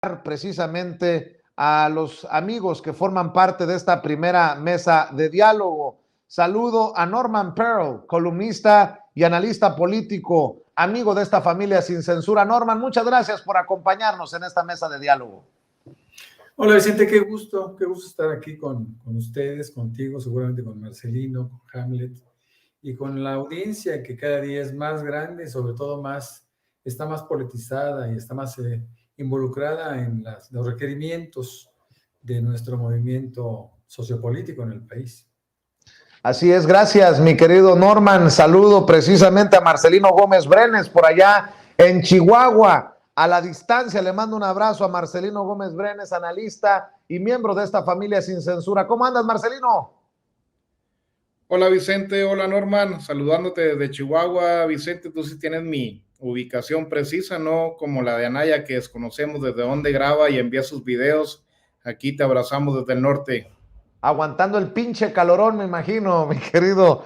precisamente a los amigos que forman parte de esta primera mesa de diálogo. Saludo a Norman Pearl, columnista y analista político, amigo de esta familia Sin Censura. Norman, muchas gracias por acompañarnos en esta mesa de diálogo. Hola Vicente, qué gusto estar aquí con ustedes, contigo, seguramente con Marcelino, con Hamlet y con la audiencia que cada día es más grande, sobre todo está más politizada y está más involucrada en los requerimientos de nuestro movimiento sociopolítico en el país. Así es, gracias mi querido Norman. Saludo precisamente a Marcelino Gómez Brenes por allá en Chihuahua. A la distancia le mando un abrazo a Marcelino Gómez Brenes, analista y miembro de esta familia Sin Censura. ¿Cómo andas, Marcelino? Hola Vicente, hola Norman, saludándote desde Chihuahua. Vicente, tú sí tienes mi ubicación precisa, no como la de Anaya, que desconocemos desde dónde graba y envía sus videos. Aquí te abrazamos desde el norte. Aguantando el pinche calorón, me imagino, mi querido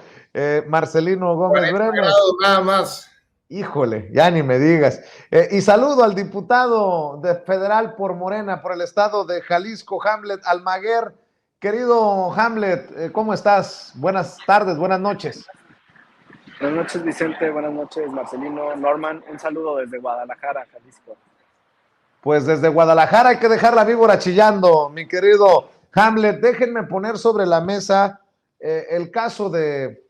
Marcelino Gómez 40 Brenes. grados nada más. Híjole, ya ni me digas. Y saludo al diputado federal por Morena, por el estado de Jalisco, Hamlet Almaguer. Querido Hamlet, ¿cómo estás? Buenas tardes, buenas noches. Buenas noches, Vicente. Buenas noches, Marcelino. Norman, un saludo desde Guadalajara, Jalisco. Pues desde Guadalajara hay que dejar la víbora chillando, mi querido Hamlet. Déjenme poner sobre la mesa el caso de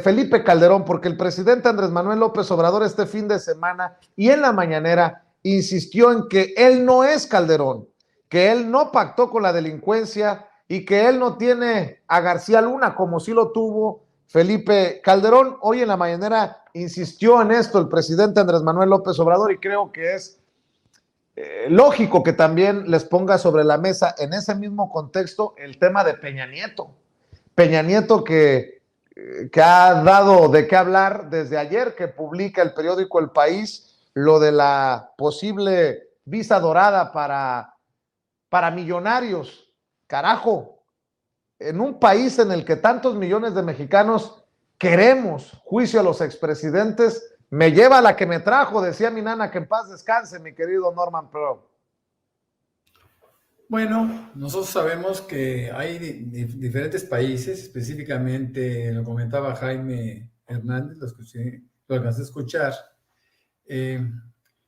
Felipe Calderón, porque el presidente Andrés Manuel López Obrador este fin de semana y en la mañanera insistió en que él no es Calderón, que él no pactó con la delincuencia y que él no tiene a García Luna como sí lo tuvo Felipe Calderón. Hoy en la mañanera insistió en esto el presidente Andrés Manuel López Obrador y creo que es lógico que también les ponga sobre la mesa en ese mismo contexto el tema de Peña Nieto. Peña Nieto que ha dado de qué hablar desde ayer que publica el periódico El País lo de la posible visa dorada para millonarios. Carajo, en un país en el que tantos millones de mexicanos queremos juicio a los expresidentes, me lleva a la que me trajo, decía mi nana, que en paz descanse, mi querido Norman Pearl. Bueno, nosotros sabemos que hay diferentes países, específicamente lo comentaba Jaime Hernández, lo alcancé a escuchar.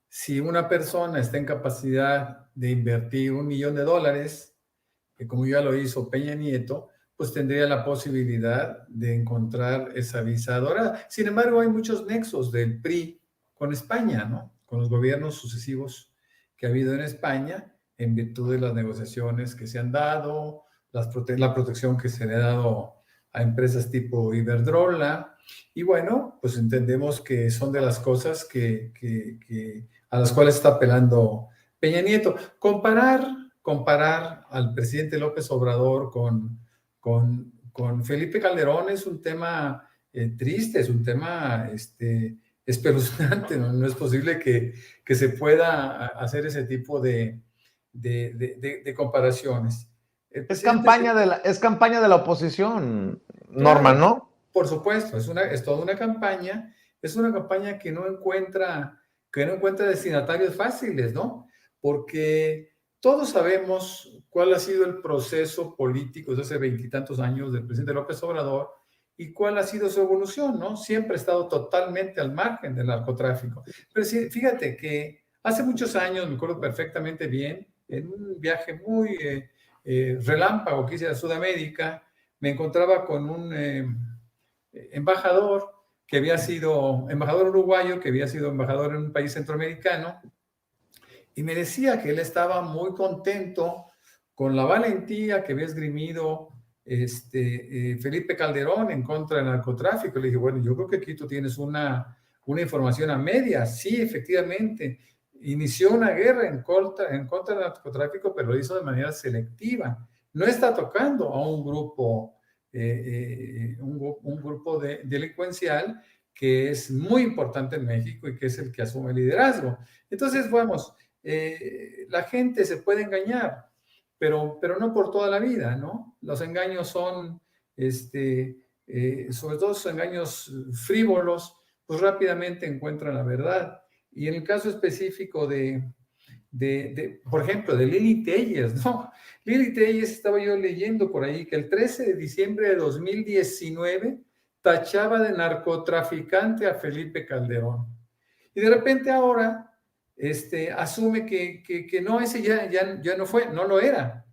Si una persona está en capacidad de invertir $1 millón, que como ya lo hizo Peña Nieto, pues tendría la posibilidad de encontrar esa visa dorada. Sin embargo, hay muchos nexos del PRI con España, ¿no? Con los gobiernos sucesivos que ha habido en España, en virtud de las negociaciones que se han dado, la protección que se le ha dado a empresas tipo Iberdrola. Y bueno, pues entendemos que son de las cosas a las cuales está apelando Peña Nieto. Comparar al presidente López Obrador con Felipe Calderón es un tema triste, es un tema espeluznante, ¿no? No es posible que se pueda hacer ese tipo de comparaciones. Es campaña de la oposición, Norman, claro, ¿no? Por supuesto, es toda una campaña, es una campaña que no encuentra destinatarios fáciles, ¿no? Porque todos sabemos cuál ha sido el proceso político desde hace 20 y tantos años del presidente López Obrador y cuál ha sido su evolución, ¿no? Siempre ha estado totalmente al margen del narcotráfico. Pero sí, fíjate que hace muchos años, me acuerdo perfectamente bien, en un viaje muy relámpago que hice a Sudamérica, me encontraba con un embajador uruguayo, que había sido embajador en un país centroamericano, y me decía que él estaba muy contento con la valentía que había esgrimido Felipe Calderón en contra del narcotráfico. Le dije, bueno, yo creo que aquí tú tienes una información a medias. Sí, efectivamente, inició una guerra en contra del narcotráfico, pero lo hizo de manera selectiva. No está tocando a un grupo delincuencial que es muy importante en México y que es el que asume el liderazgo. Entonces, vamos, la gente se puede engañar, pero no por toda la vida, ¿no? Los engaños son, sobre todo esos engaños frívolos, pues rápidamente encuentran la verdad. Y en el caso específico de por ejemplo, de Lili Telles, ¿no? Lili Telles, estaba yo leyendo por ahí que el 13 de diciembre de 2019 tachaba de narcotraficante a Felipe Calderón. Y de repente ahora asume que no, ese ya no fue, no lo era.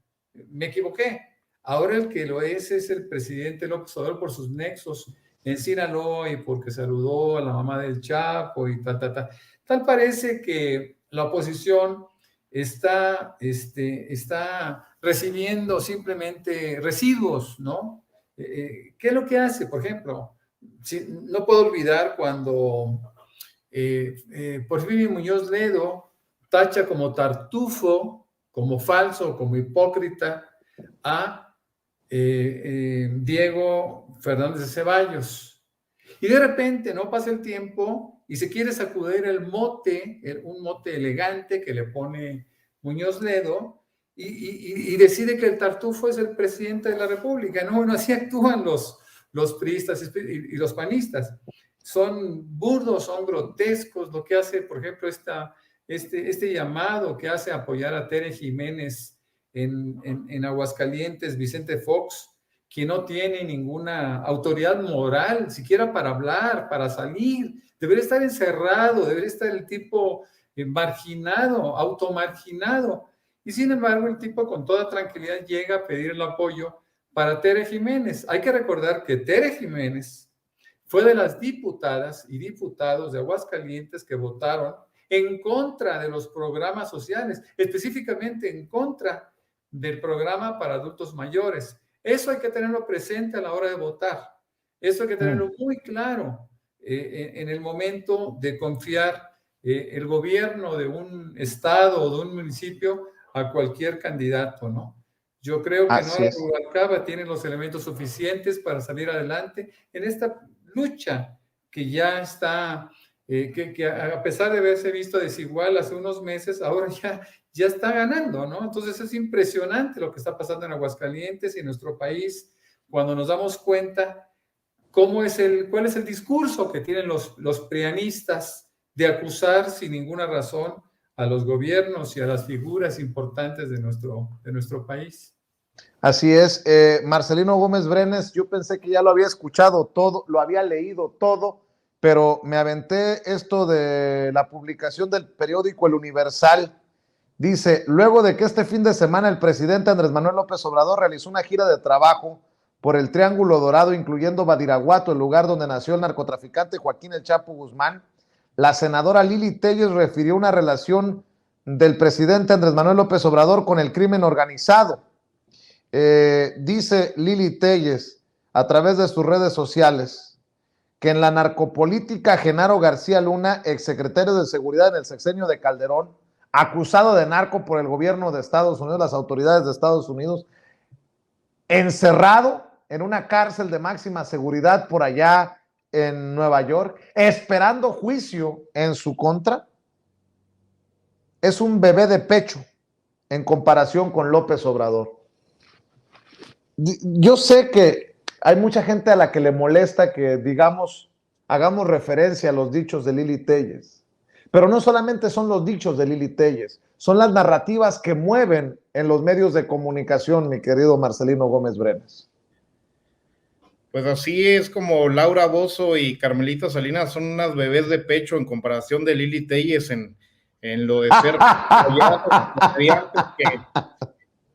Me equivoqué. Ahora el que lo es el presidente López Obrador por sus nexos en Sinaloa y porque saludó a la mamá del Chapo y Tal parece que la oposición está recibiendo simplemente residuos, ¿no? ¿Qué es lo que hace? Por ejemplo, no puedo olvidar cuando Porfirio Muñoz Ledo tacha como tartufo, como falso, como hipócrita a Diego Fernández de Ceballos. Y de repente no pasa el tiempo y se quiere sacudir un mote elegante que le pone Muñoz Ledo y decide que el tartufo es el presidente de la República. No, bueno, así actúan los priistas y los panistas. Son burdos, son grotescos. Lo que hace, por ejemplo, este llamado que hace a apoyar a Tere Jiménez en Aguascalientes, Vicente Fox, que no tiene ninguna autoridad moral, siquiera para hablar, para salir, debería estar encerrado, debería estar el tipo marginado, automarginado, y sin embargo el tipo con toda tranquilidad llega a pedir el apoyo para Tere Jiménez. Hay que recordar que Tere Jiménez fue de las diputadas y diputados de Aguascalientes que votaron en contra de los programas sociales, específicamente en contra del programa para adultos mayores. Eso hay que tenerlo presente a la hora de votar. Eso hay que tenerlo muy claro en el momento de confiar el gobierno de un estado o de un municipio a cualquier candidato, ¿no? Yo creo que Nora Rubalcaba tiene los elementos suficientes para salir adelante en esta lucha que ya está, que a pesar de haberse visto desigual hace unos meses, ahora ya está ganando, ¿no? Entonces es impresionante lo que está pasando en Aguascalientes y en nuestro país cuando nos damos cuenta cuál es el discurso que tienen los prianistas de acusar sin ninguna razón a los gobiernos y a las figuras importantes de nuestro país. Así es, Marcelino Gómez Brenes, yo pensé que ya lo había escuchado todo, lo había leído todo, pero me aventé esto de la publicación del periódico El Universal. Dice, luego de que este fin de semana el presidente Andrés Manuel López Obrador realizó una gira de trabajo por el Triángulo Dorado, incluyendo Badiraguato, el lugar donde nació el narcotraficante Joaquín El Chapo Guzmán, la senadora Lili Telles refirió una relación del presidente Andrés Manuel López Obrador con el crimen organizado. Dice Lili Telles a través de sus redes sociales que en la narcopolítica Genaro García Luna, exsecretario de Seguridad en el sexenio de Calderón, acusado de narco por el gobierno de Estados Unidos, las autoridades de Estados Unidos, encerrado en una cárcel de máxima seguridad por allá en Nueva York, esperando juicio en su contra, es un bebé de pecho en comparación con López Obrador. Yo sé que hay mucha gente a la que le molesta que hagamos referencia a los dichos de Lili Telles, pero no solamente son los dichos de Lili Telles, son las narrativas que mueven en los medios de comunicación, mi querido Marcelino Gómez Brenes. Pues así es como Laura Bozzo y Carmelita Salinas son unas bebés de pecho en comparación de Lili Telles en lo de ser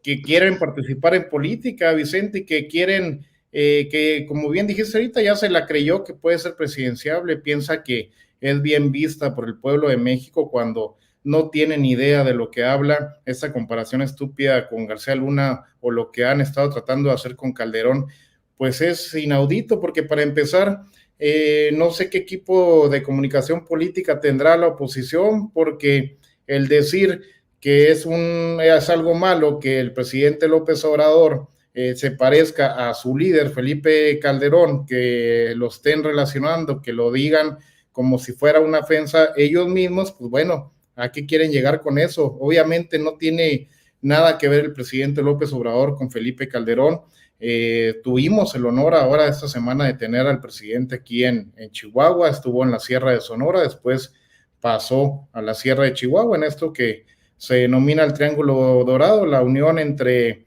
que quieren participar en política, Vicente, y que quieren, que como bien dijiste ahorita, ya se la creyó que puede ser presidenciable, piensa que es bien vista por el pueblo de México cuando no tienen idea de lo que habla. Esa comparación estúpida con García Luna o lo que han estado tratando de hacer con Calderón, pues es inaudito, porque para empezar, no sé qué equipo de comunicación política tendrá la oposición, porque el decir que es algo malo que el presidente López Obrador se parezca a su líder Felipe Calderón, que lo estén relacionando, que lo digan como si fuera una ofensa ellos mismos, pues bueno, ¿a qué quieren llegar con eso? Obviamente no tiene nada que ver el presidente López Obrador con Felipe Calderón. Tuvimos el honor ahora esta semana de tener al presidente aquí en Chihuahua, estuvo en la Sierra de Sonora, después pasó a la Sierra de Chihuahua, en esto que se denomina el Triángulo Dorado, la unión entre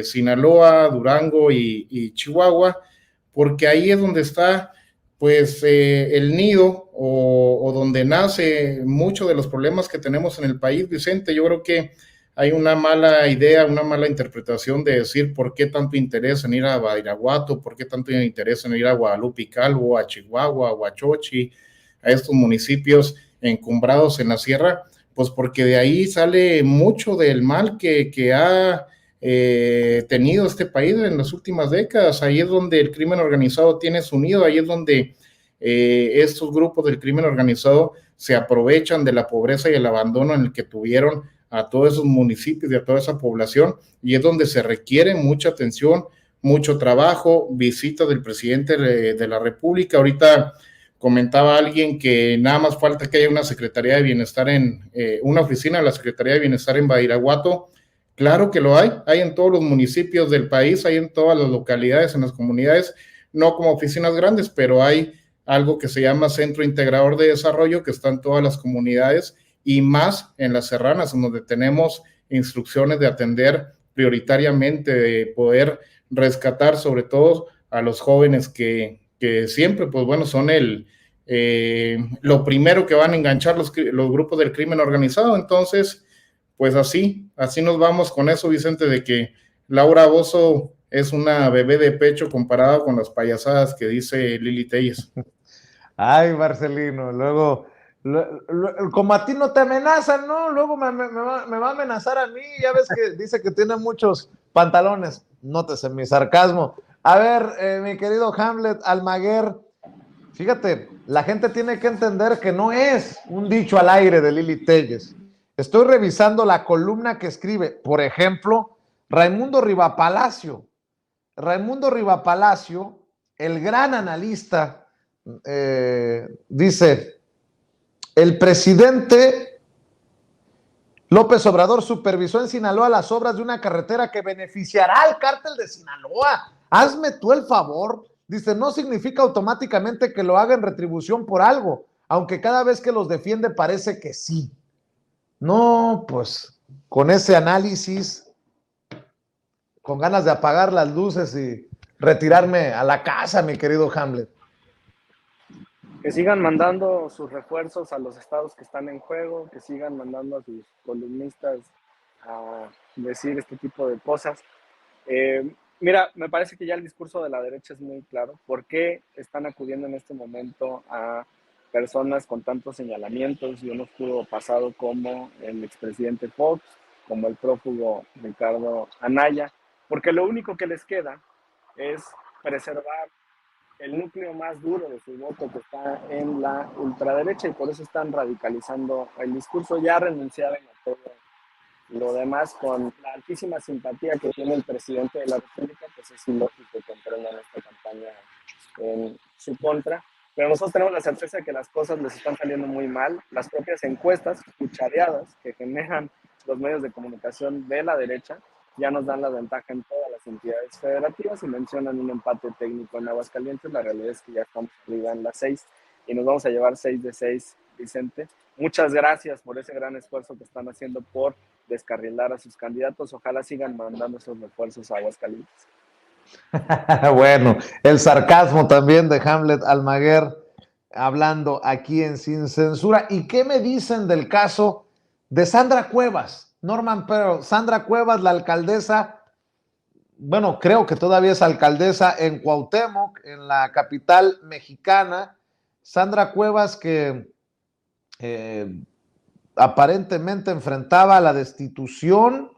Sinaloa, Durango y Chihuahua, porque ahí es donde está pues el nido o donde nace muchos de los problemas que tenemos en el país, Vicente. Yo creo que hay una mala idea, una mala interpretación de decir por qué tanto interés en ir a Badiraguato, por qué tanto interés en ir a Guadalupe y Calvo, a Chihuahua, a Huachochi, a estos municipios encumbrados en la sierra, pues porque de ahí sale mucho del mal que ha tenido este país en las últimas décadas. Ahí es donde el crimen organizado tiene su nido, ahí es donde estos grupos del crimen organizado se aprovechan de la pobreza y el abandono en el que tuvieron a todos esos municipios y a toda esa población, y es donde se requiere mucha atención, mucho trabajo, visita del presidente de la República. Ahorita comentaba alguien que nada más falta que haya una Secretaría de Bienestar una oficina de la Secretaría de Bienestar en Badiraguato. Claro que lo hay en todos los municipios del país, hay en todas las localidades, en las comunidades, no como oficinas grandes, pero hay algo que se llama Centro Integrador de Desarrollo, que está en todas las comunidades y más en las serranas, en donde tenemos instrucciones de atender prioritariamente, de poder rescatar sobre todo a los jóvenes que siempre, pues bueno, son lo primero que van a enganchar los grupos del crimen organizado. Entonces, pues así nos vamos con eso, Vicente, de que Laura Bozzo es una bebé de pecho comparada con las payasadas que dice Lili Telles. Ay, Marcelino, luego, como a ti no te amenazan, ¿no? Luego me va a amenazar a mí, ya ves que dice que tiene muchos pantalones, nótese mi sarcasmo. A ver, mi querido Hamlet Almaguer, fíjate, la gente tiene que entender que no es un dicho al aire de Lili Telles. Estoy revisando la columna que escribe, por ejemplo, Raimundo Rivapalacio. Raimundo Rivapalacio, el gran analista, dice, el presidente López Obrador supervisó en Sinaloa las obras de una carretera que beneficiará al cártel de Sinaloa. Hazme tú el favor. Dice, no significa automáticamente que lo haga en retribución por algo, aunque cada vez que los defiende parece que sí. No, pues con ese análisis, con ganas de apagar las luces y retirarme a la casa, mi querido Hamlet. Que sigan mandando sus refuerzos a los estados que están en juego, que sigan mandando a sus columnistas a decir este tipo de cosas. Mira, me parece que ya el discurso de la derecha es muy claro. ¿Por qué están acudiendo en este momento a personas con tantos señalamientos y un oscuro pasado como el expresidente Fox, como el prófugo Ricardo Anaya? Porque lo único que les queda es preservar el núcleo más duro de su voto, que está en la ultraderecha, y por eso están radicalizando el discurso. Ya renunciaron a todo lo demás con la altísima simpatía que tiene el presidente de la República, pues es ilógico que emprendan esta campaña en su contra. Pero nosotros tenemos la certeza de que las cosas les están saliendo muy mal. Las propias encuestas cuchareadas que generan los medios de comunicación de la derecha ya nos dan la ventaja en todas las entidades federativas y mencionan un empate técnico en Aguascalientes. La realidad es que ya estamos arriba en las 6 y nos vamos a llevar 6 de 6, Vicente. Muchas gracias por ese gran esfuerzo que están haciendo por descarrilar a sus candidatos. Ojalá sigan mandando esos refuerzos a Aguascalientes. Bueno, el sarcasmo también de Hamlet Almaguer hablando aquí en Sin Censura. ¿Y qué me dicen del caso de Sandra Cuevas? Norman, pero Sandra Cuevas, la alcaldesa, bueno, creo que todavía es alcaldesa en Cuauhtémoc, en la capital mexicana. Sandra Cuevas que aparentemente enfrentaba la destitución,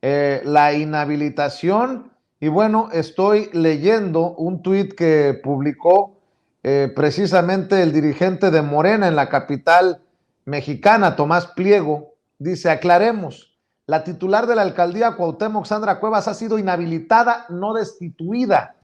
la inhabilitación, y bueno, estoy leyendo un tuit que publicó precisamente el dirigente de Morena en la capital mexicana, Tomás Pliego. Dice, aclaremos, la titular de la alcaldía Cuauhtémoc, Sandra Cuevas, ha sido inhabilitada, no destituida.